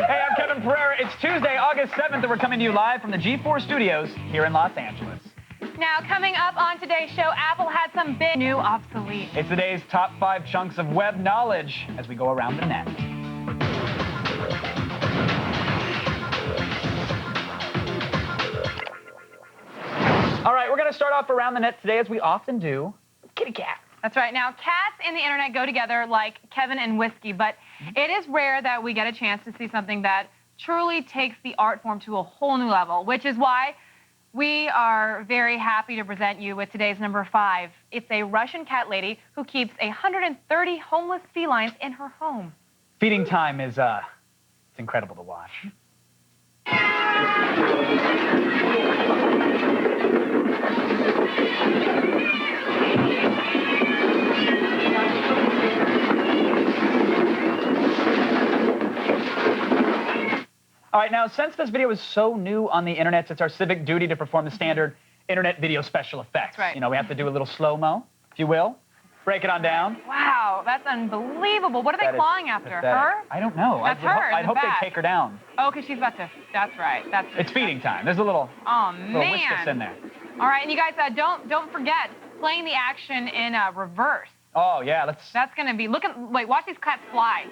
Hey, I'm Kevin Pereira. It's Tuesday, August 7th, and we're coming to you live from the G4 studios here in Los Angeles. Now, coming up on today's show, Apple had some big new obsolete. It's the day's top 5 chunks of web knowledge as we go around the net. All right, we're going to start off around the net today, as we often do, with kitty cat. That's right. Now, cats and the internet go together like Kevin and whiskey, but it is rare that we get a chance to see something that truly takes the art form to a whole new level, which is why we are very happy to present you with today's number 5. It's a Russian cat lady who keeps 130 homeless felines in her home. Feeding time is, it's incredible to watch. All right, now, since this video is so new on the internet, it's our civic duty to perform the standard internet video special effects. That's right. You know, we have to do a little slow-mo, if you will. Break it on down. Wow, that's unbelievable. What are they clawing after? Pathetic. Her? I don't know. That's her. I'd hope they take her down. Oh, because she's about to. That's right. It's feeding time. There's a little. Oh, little whiskus in there. All right, and you guys, don't forget playing the action in reverse. Oh yeah, That's gonna be. Wait, watch these cats fly.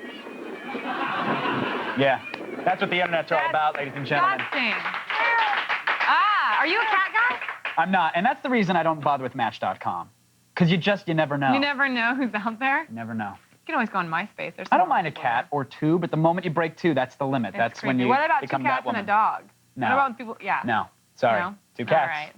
Yeah, that's what the internet's all about, ladies and gentlemen. Disgusting. Ah, are you a cat guy? I'm not, and that's the reason I don't bother with Match.com, because you never know. You never know who's out there. You never know. You can always go on MySpace. I don't mind a cat or two, but the moment you break 2, that's the limit. That's when you What about 2 become cats that woman. and a dog? No. What about people? Yeah. No. Sorry. No? 2 cats. All right.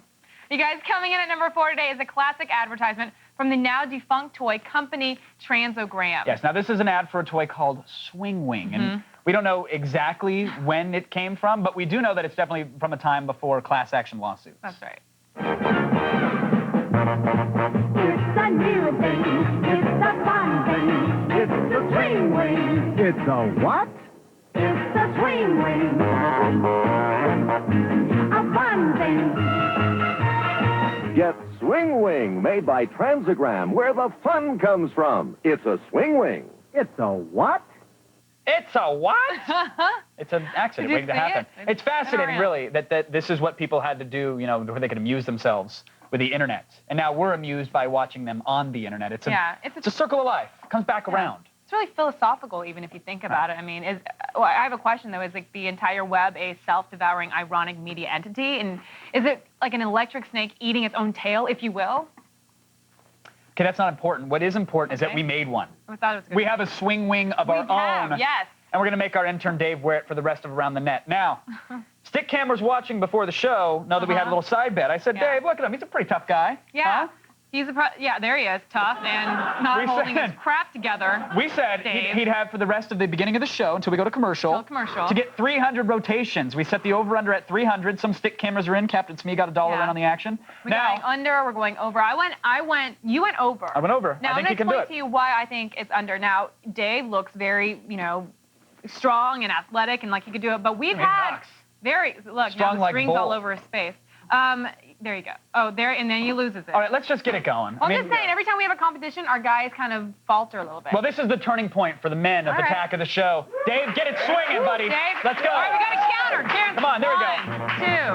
You guys, coming in at number 4 today is a classic advertisement from the now defunct toy company Transogram. Yes. Now this is an ad for a toy called Swing Wing, and we don't know exactly when it came from, but we do know that it's definitely from a time before class action lawsuits. That's right. It's a new thing. It's a fun thing. It's a swing wing. It's a what? It's a swing wing. A fun thing. Get Swing Wing, made by Transogram, where the fun comes from. It's a Swing Wing. It's a what? It's a what? It's an accident Did you waiting to see happen. it? It's fascinating, really, that this is what people had to do, you know, where they could amuse themselves with the internet. And now we're amused by watching them on the internet. It's a circle of life. It comes back around. It's really philosophical, even if you think about it. I mean, I have a question, though. Is like the entire web a self-devouring, ironic media entity? And is it like an electric snake eating its own tail, if you will? Okay, that's not important. What is important is that we made one. I thought it was good. We have a swing wing of our own. Yes. And we're going to make our intern Dave wear it for the rest of Around the Net. Now, stick cameras watching before the show know that we had a little side bet. I said, Dave, look at him. He's a pretty tough guy. Yeah. Huh? He's there he is, tough and not holding his crap together. We said he'd have for the rest of the beginning of the show until we go to commercial. To get 300 rotations. We set the over-under at 300. Some stick cameras are in. Captain Smee got $1 in on the action. We're going under, we're going over. You went over. I went over. Now, I think he can do it. I'm going to explain to you why I think it's under. Now, Dave looks very, strong and athletic and like he could do it, but we've had look, strong now the like strings all over his face. There you go. Oh, there, and then he loses it. All right, let's just get it going. Well, I'm just saying, every time we have a competition, our guys kind of falter a little bit. Well, this is the turning point for the men of Attack of the Show. Dave, get it swinging, buddy. Dave, let's go. All right, we got to counter. Come on, there we go.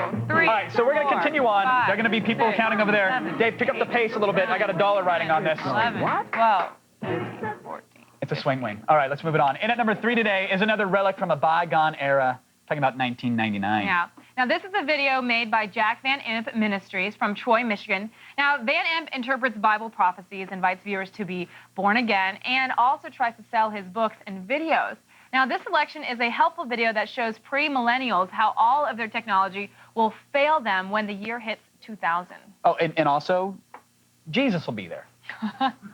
1, 2, 3. All right, so we're going to continue on. 5, there are going to be people 6, counting over there. 7, Dave, pick up the pace a little bit. I got $1 riding on this. 11, What? 12, 13, 14. It's a swing wing. All right, let's move it on. In at number 3 today is another relic from a bygone era. Talking about 1999. Yeah. Now, this is a video made by Jack Van Imp Ministries from Troy, Michigan. Now, Van Imp interprets Bible prophecies, invites viewers to be born again, and also tries to sell his books and videos. Now, this selection is a helpful video that shows pre-millennials how all of their technology will fail them when the year hits 2000. Oh, and also, Jesus will be there.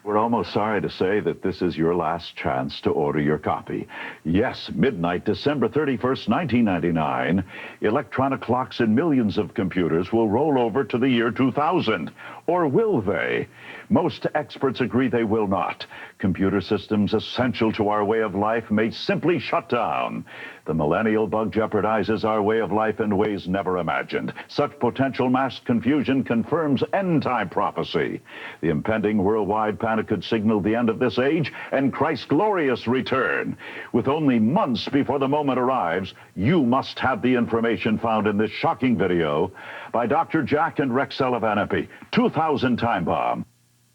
We're almost sorry to say that this is your last chance to order your copy. Yes, midnight, December 31st, 1999, electronic clocks in millions of computers will roll over to the year 2000. Or will they? Most experts agree they will not. Computer systems essential to our way of life may simply shut down. The millennial bug jeopardizes our way of life in ways never imagined. Such potential mass confusion confirms end-time prophecy. The impending worldwide panic could signal the end of this age and Christ's glorious return. With only months before the moment arrives, you must have the information found in this shocking video by Dr. Jack and Rexella Van Impe, 2000 Time Bomb.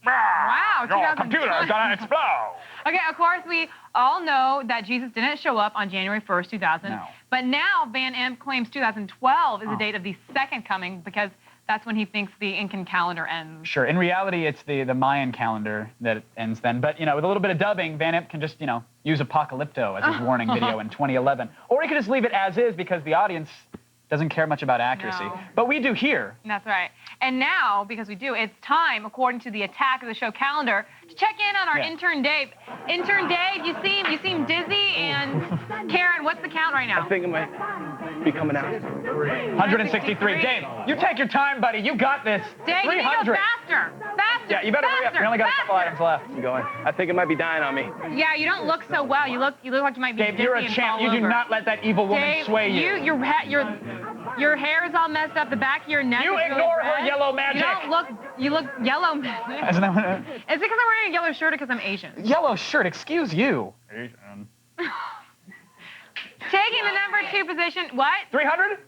Wow, Your computer's gonna explode. Okay, of course, we all know that Jesus didn't show up on January 1st, 2000. No. But now Van Impe claims 2012 is the date of the second coming because that's when he thinks the Incan calendar ends. Sure. In reality, it's the Mayan calendar that ends then. But, with a little bit of dubbing, Van Impe can just, use Apocalypto as his warning video in 2011. Or he could just leave it as is because the audience doesn't care much about accuracy. No. But we do here. That's right. And now, because we do, it's time, according to the Attack of the Show calendar, to check in on our intern Dave. Intern Dave, you seem dizzy, and Karen, what's the count right now? I think it might be coming out. 163. Dave, you take your time, buddy. You got this. Dave, 300. you need to go faster. Faster. Yeah, you better hurry up. We only got a couple items left. I'm going. I think it might be dying on me. Yeah, you don't look so well. You look like you might be Dave, dizzy you're a and champ. fall You do over. not let that evil woman Dave, sway you. Your hair is all messed up. The back of your neck You is really ignore her red. yellow magic. You look yellow magic. Isn't that what Is it because I'm wearing a yellow shirt or because I'm Asian? Yellow shirt, excuse you. Taking the number 2 position, what? 300?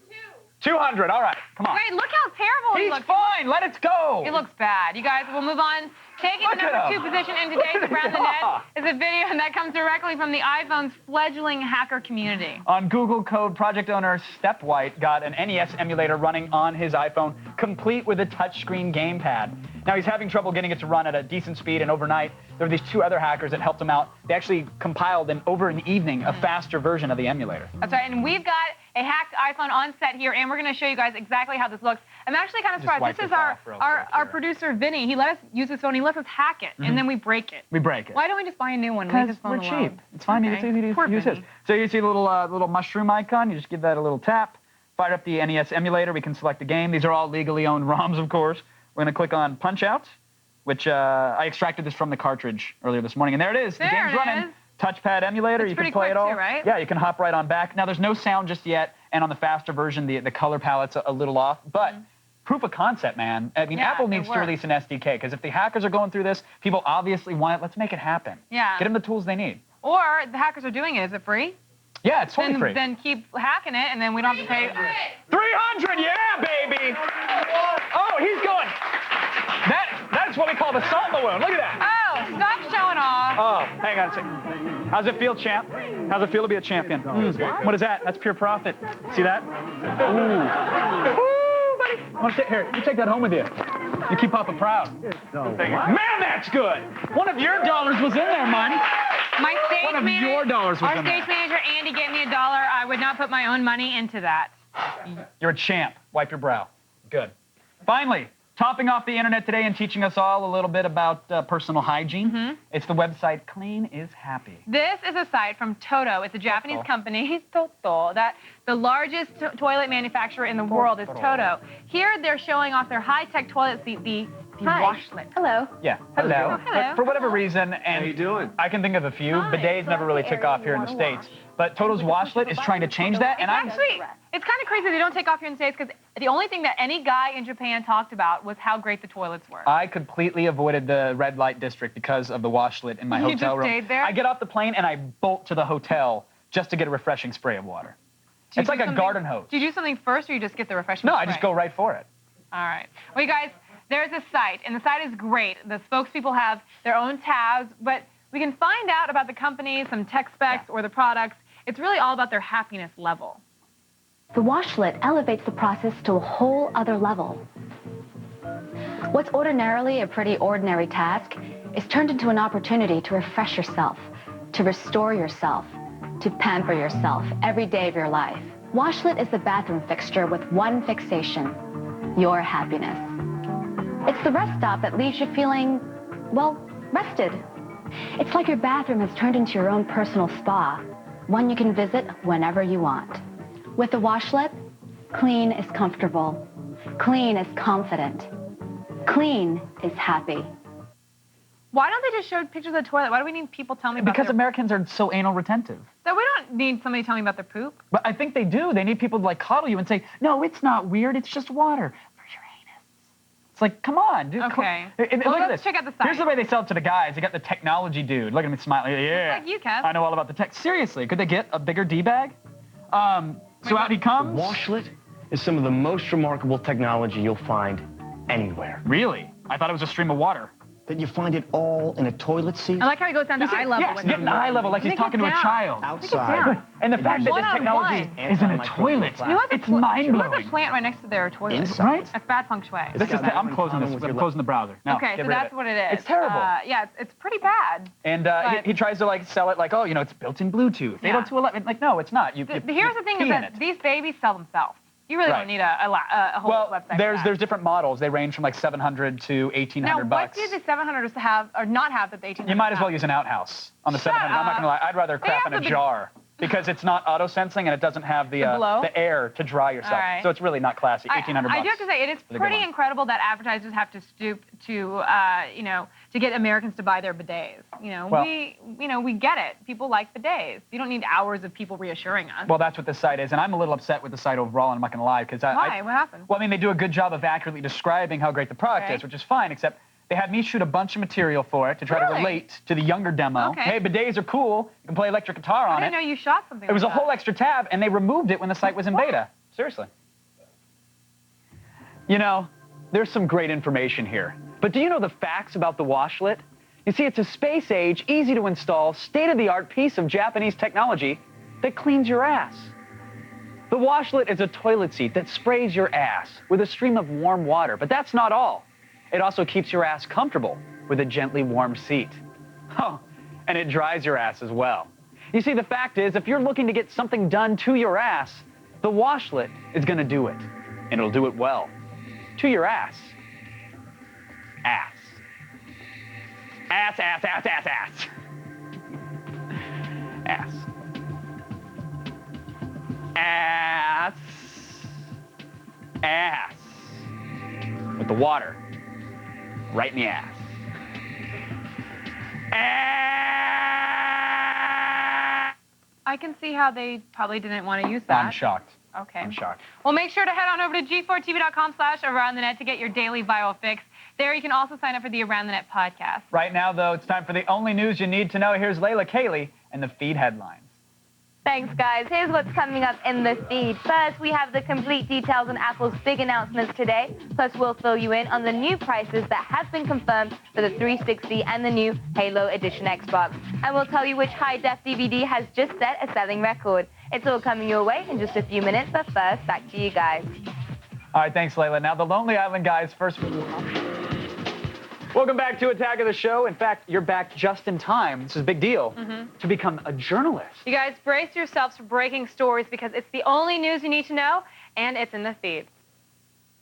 200, all right, come on. Wait, look how terrible he He's looks. fine, let it go. It looks bad. You guys, we'll move on. Taking Look the at number him. 2 position in Look today's at Around the him. Net is a video that comes directly from the iPhone's fledgling hacker community. On Google Code, project owner Step White got an NES emulator running on his iPhone, complete with a touchscreen gamepad. Now, he's having trouble getting it to run at a decent speed, and overnight, there were these 2 other hackers that helped him out. They actually compiled, over an evening, a faster version of the emulator. That's right, and we've got a hacked iPhone on set here, and we're going to show you guys exactly how this looks. I'm actually kind of Just surprised. wipe This is this our off real quick here. producer, Vinny. He let us use his phone. He lets us hack it, and then we break it. We break it. Why don't we just buy a new one and leave his phone we're alone? cheap. It's fine. Okay. It's easy to Poor use Vinny. his. So you see the little mushroom icon. You just give that a little tap. Fire up the NES emulator. We can select a game. These are all legally owned ROMs, of course. We're going to click on Punch Out, which I extracted this from the cartridge earlier this morning. And there it is. The There game's it running. is. Touchpad emulator. It's You pretty can play quick it all. too, right? Yeah, you can hop right on back. Now, there's no sound just yet. And on the faster version, the color palette's a little off. But proof of concept, man. I mean, Yeah, Apple it needs to works. release an SDK. Because if the hackers are going through this, people obviously want it. Let's make it happen. Yeah. Get them the tools they need. Or the hackers are doing it. Is it free? Yeah, it's totally free. Then keep hacking it, and then we don't have to pay. 300, yeah, baby. Oh, he's going. That's what we call the salt balloon. Look at that. Oh, stop showing off. Oh, hang on a second. How's it feel, champ? How's it feel to be a champion? What is that? That's pure profit. See that? Ooh. Ooh, buddy. I want to here. You take that home with you. You keep Papa proud. Man, that's good. One of your dollars was in there, man. My stage One of manager, your dollars was our in stage there. manager Andy gave me $1. I would not put my own money into that. You're a champ. Wipe your brow. Good. Finally, topping off the internet today and teaching us all a little bit about personal hygiene. It's the website Clean is Happy. This is a site from Toto. It's a Japanese company, Toto, that the largest toilet manufacturer in the world is Toto. Here they're showing off their high-tech toilet seat, the washlet. Hello. Yeah. Hello. Hello. For whatever reason, and How you doing? I can think of a few. Bidets never really took off here in the States. But Toto's washlet is trying to change that, and It's kind of crazy they don't take off here in the States because the only thing that any guy in Japan talked about was how great the toilets were. I completely avoided the red light district because of the washlet in my You hotel just room. stayed there? I get off the plane and I bolt to the hotel just to get a refreshing spray of water. Do you It's like do a something- garden hose. Do you do something first or you just get the refreshment No, I just spray? go right for it. All right. Well, you guys, there's a site, and the site is great. The spokespeople have their own tabs, but we can find out about the company, some tech specs, or the products. It's really all about their happiness level. The washlet elevates the process to a whole other level. What's ordinarily a pretty ordinary task is turned into an opportunity to refresh yourself, to restore yourself, to pamper yourself every day of your life. Washlet is the bathroom fixture with one fixation: your happiness. It's the rest stop that leaves you feeling, well, rested. It's like your bathroom has turned into your own personal spa, one you can visit whenever you want. With the washlet, clean is comfortable. Clean is confident. Clean is happy. Why don't they just show pictures of the toilet? Why do we need people telling me about Because their... Americans are so anal retentive. So we don't need somebody telling me about their poop? But I think they do. They need people to like coddle you and say, no, it's not weird. It's just water for your anus. It's like, come on, dude. Okay. And Well, look at let's this. check out the site. Here's the way they sell it to the guys. They got the technology dude. Look at him smiling. Yeah. Just like you, Kev. I know all about the tech. Seriously, could they get a bigger D-bag? So out he comes. Washlet is some of the most remarkable technology you'll find anywhere. Really? I thought it was a stream of water. That you find it all in a toilet seat I like how he goes down to eye level. Yes, with getting them. eye level like he's Make talking it to a down. child. outside. And the fact that this One-on-one. technology is in a toilet. Who has a It's Who has mind-blowing. a plant right next to their toilet? Inside. Right? That's bad feng shui. This is. got I'm that closing common this. with I'm your closing the browser. No, Okay, get so rid of that's what it is. It's terrible. Yeah, it's pretty bad. And But- he tries to like sell it like, oh, you know, it's built-in Bluetooth. Yeah. 802.11. Like, no, it's not. You Here's the thing is pee in that it. these babies sell themselves. You really Right. don't need a whole Well, website. there's for that. different models. They range from like 700 to 1,800 Now, what bucks. do the 700s have or not have that the 1800s You might as well have? use an outhouse on the Shut 700. I'm not gonna lie. I'd rather They crap have in a the big- jar because it's not auto sensing and it doesn't have the blow? air to dry yourself. All right. So it's really not classy. 1,800 bucks. I do have to say, it is for the good pretty one. incredible that advertisers have to stoop to, to get Americans to buy their bidets. Well- We get it. People like bidets. You don't need hours of people reassuring us. Well, that's what this site is, and I'm a little upset with the site overall, and I'm not gonna lie, because Why? What happened? Well, I mean, they do a good job of accurately describing how great the product Okay. is, which is fine, except they had me shoot a bunch of material for it to try to Really? relate to the younger demo. Okay. Hey, bidets are cool. You can play electric guitar I on didn't it. know you shot something It was a like that. whole extra tab, and they removed it when the site was in beta. Seriously. You know, there's some great information here. But do you know the facts about the washlet? You see, it's a space-age, easy-to-install, state-of-the-art piece of Japanese technology that cleans your ass. The washlet is a toilet seat that sprays your ass with a stream of warm water, but that's not all. It also keeps your ass comfortable with a gently warm seat. Oh, and it dries your ass as well. You see, the fact is, if you're looking to get something done to your ass, the washlet is going to do it, and it'll do it well. To your ass. Ass. Ass, ass, ass, ass, ass. Ass. Ass. Ass. With the water right in the ass. Ass. I can see how they probably didn't want to use that. I'm shocked. Okay. I'm shocked. Well, make sure to head on over to g4tv.com/Around the Net to get your daily viral fix. There you can also sign up for the Around the Net podcast. Right now, though, it's time for the only news you need to know. Here's Layla Cayley and the feed headlines. Thanks, guys. Here's what's coming up in the feed. First, we have the complete details on Apple's big announcements today. Plus, we'll fill you in on the new prices that have been confirmed for the 360 and the new Halo Edition Xbox. And we'll tell you which high-def DVD has just set a selling record. It's all coming your way in just a few minutes, but first, back to you guys. All right, thanks, Layla. Now, the Lonely Island guys first. Welcome back to Attack of the Show. In fact, you're back just in time. This is a big deal to become a journalist. You guys brace yourselves for breaking stories because it's the only news you need to know, and it's in the feed.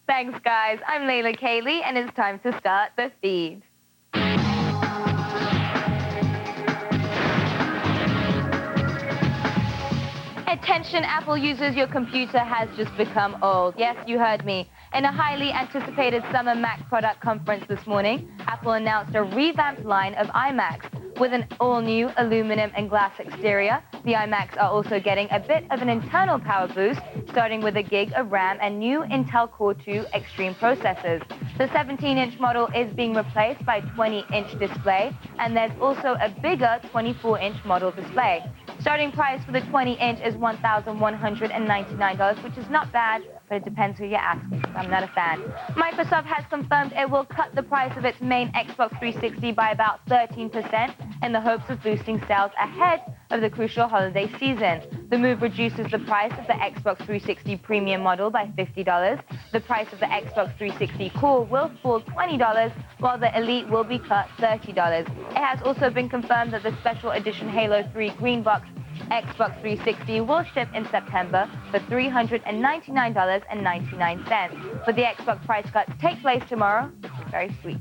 Thanks, guys. I'm Layla Cayley, and it's time to start the feed. Attention, Apple users, your computer has just become old. Yes, you heard me. In a highly anticipated summer Mac product conference this morning, Apple announced a revamped line of iMacs. With an all-new aluminum and glass exterior, the iMacs are also getting a bit of an internal power boost, starting with a gig of RAM and new Intel Core 2 Extreme processors. The 17-inch model is being replaced by a 20-inch display, and there's also a bigger 24-inch model display. Starting price for the 20-inch is $1,199, which is not bad, but it depends who you're asking. I'm not a fan. Microsoft has confirmed it will cut the price of its main Xbox 360 by about 13% in the hopes of boosting sales ahead of the crucial holiday season. The move reduces the price of the Xbox 360 Premium model by $50. The price of the Xbox 360 Core will fall $20, while the Elite will be cut $30. It has also been confirmed that the special edition Halo 3 Green Box Xbox 360 will ship in September for $399.99. But the Xbox price cuts take place tomorrow. Very sweet.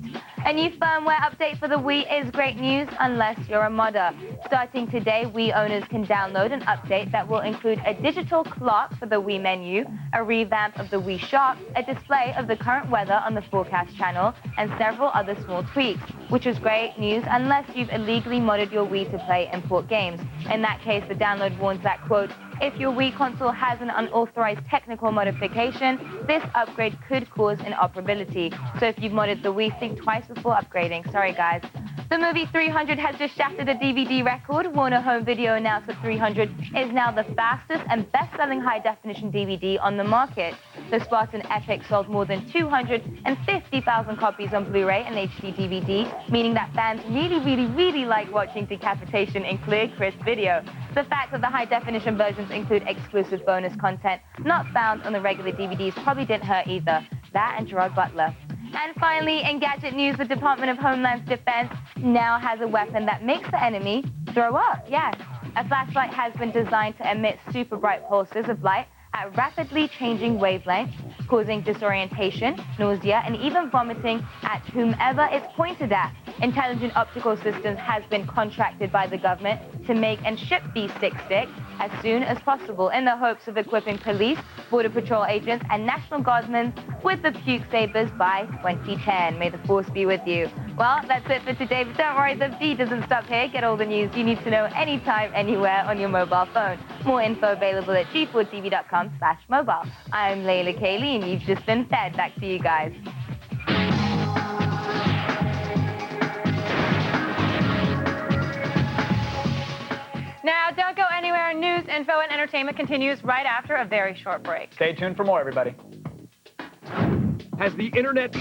A new firmware update for the Wii is great news unless you're a modder. Starting today, Wii owners can download an update that will include a digital clock for the Wii menu, a revamp of the Wii shop, a display of the current weather on the forecast channel, and several other small tweaks, which is great news unless you've illegally modded your Wii to play import games. In that case, the download warns that, quote, if your Wii console has an unauthorized technical modification, this upgrade could cause inoperability. So if you've modded the Wii, think twice before upgrading. Sorry, guys. The movie 300 has just shattered a DVD record. Warner Home Video announced that 300 is now the fastest and best-selling high-definition DVD on the market. The Spartan Epic sold more than 250,000 copies on Blu-ray and HD DVD, meaning that fans really like watching decapitation in clear, crisp video. The fact that the high-definition versions include exclusive bonus content not found on the regular DVDs probably didn't hurt either. That and Gerard Butler. And finally, in gadget news, the Department of Homeland Defense now has a weapon that makes the enemy throw up. Yes, a flashlight has been designed to emit super bright pulses of light at rapidly changing wavelengths, causing disorientation, nausea, and even vomiting at whomever it's pointed at. Intelligent Optical Systems has been contracted by the government to make and ship these sticks as soon as possible in the hopes of equipping police, Border Patrol agents, and National Guardsmen with the puke sabers by 2010. May the force be with you. Well, that's it for today, but don't worry, the V doesn't stop here. Get all the news you need to know anytime, anywhere on your mobile phone. More info available at g4tv.com/mobile. I'm Layla Kaylee, and you've just been fed. Back to you guys. Now, don't go anywhere. News, info, and entertainment continues right after a very short break. Stay tuned for more, everybody. Has the internet